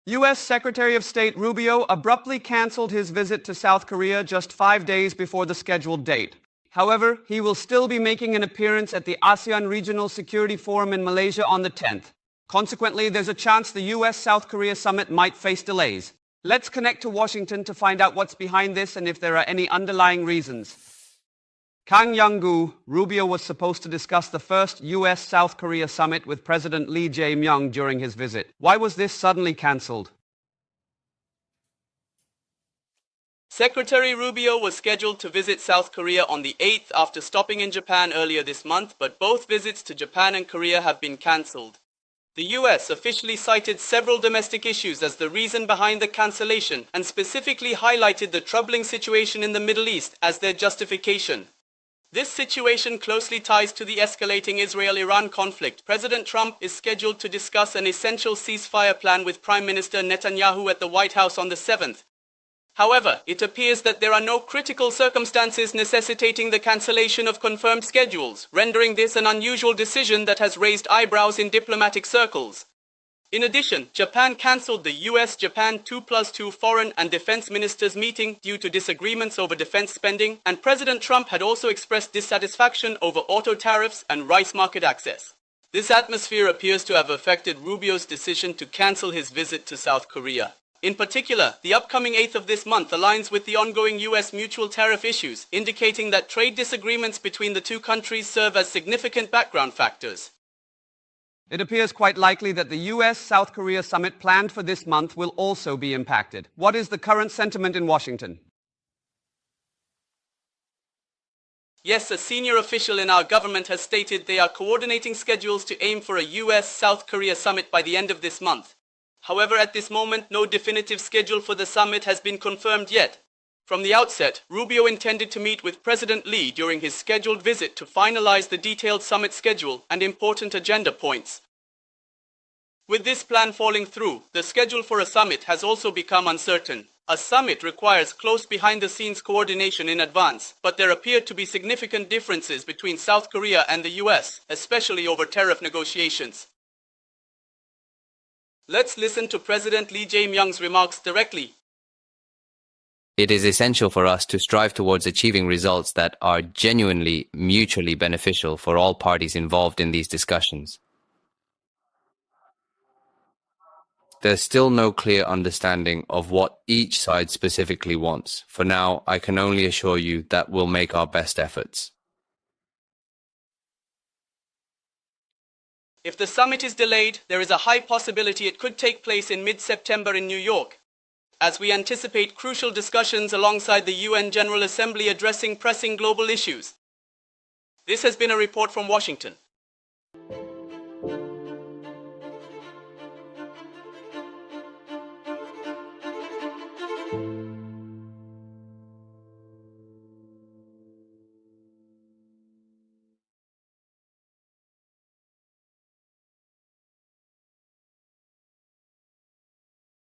U.S. Secretary of State Rubio abruptly canceled his visit to South Korea just 5 days before the scheduled date. However, he will still be making an appearance at the ASEAN Regional Security Forum in Malaysia on the 10th. Consequently, there's a chance the U.S.-South Korea summit might face delays. Let's connect to Washington to find out what's behind this and if there are any underlying reasons. Kang Young-gu, Rubio was supposed to discuss the first U.S.-South Korea summit with President Lee Jae-myung during his visit. Why was this suddenly cancelled? Secretary Rubio was scheduled to visit South Korea on the 8th after stopping in Japan earlier this month, but both visits to Japan and Korea have been cancelled. The U.S. officially cited several domestic issues as the reason behind the cancellation and specifically highlighted the troubling situation in the Middle East as their justification. This situation closely ties to the escalating Israel-Iran conflict. President Trump is scheduled to discuss an essential ceasefire plan with Prime Minister Netanyahu at the White House on the 7th. However, it appears that there are no critical circumstances necessitating the cancellation of confirmed schedules, rendering this an unusual decision that has raised eyebrows in diplomatic circles. In addition, Japan cancelled the US-Japan 2+2 foreign and defense ministers meeting due to disagreements over defense spending, and President Trump had also expressed dissatisfaction over auto tariffs and rice market access. This atmosphere appears to have affected Rubio's decision to cancel his visit to South Korea. In particular, the upcoming 8th of this month aligns with the ongoing US mutual tariff issues, indicating that trade disagreements between the two countries serve as significant background factors. It appears quite likely that the U.S.-South Korea summit planned for this month will also be impacted. What is the current sentiment in Washington? Yes, a senior official in our government has stated they are coordinating schedules to aim for a U.S.-South Korea summit by the end of this month. However, at this moment, no definitive schedule for the summit has been confirmed yet. From the outset, Rubio intended to meet with President Lee during his scheduled visit to finalize the detailed summit schedule and important agenda points. With this plan falling through, the schedule for a summit has also become uncertain. A summit requires close behind-the-scenes coordination in advance, but there appear to be significant differences between South Korea and the US, especially over tariff negotiations. Let's listen to President Lee Jae-myung's remarks directly. It is essential for us to strive towards achieving results that are genuinely mutually beneficial for all parties involved in these discussions. There's still no clear understanding of what each side specifically wants. For now, I can only assure you that we'll make our best efforts. If the summit is delayed, there is a high possibility it could take place in mid-September in New York, as we anticipate crucial discussions alongside the UN General Assembly addressing pressing global issues. This has been a report from Washington.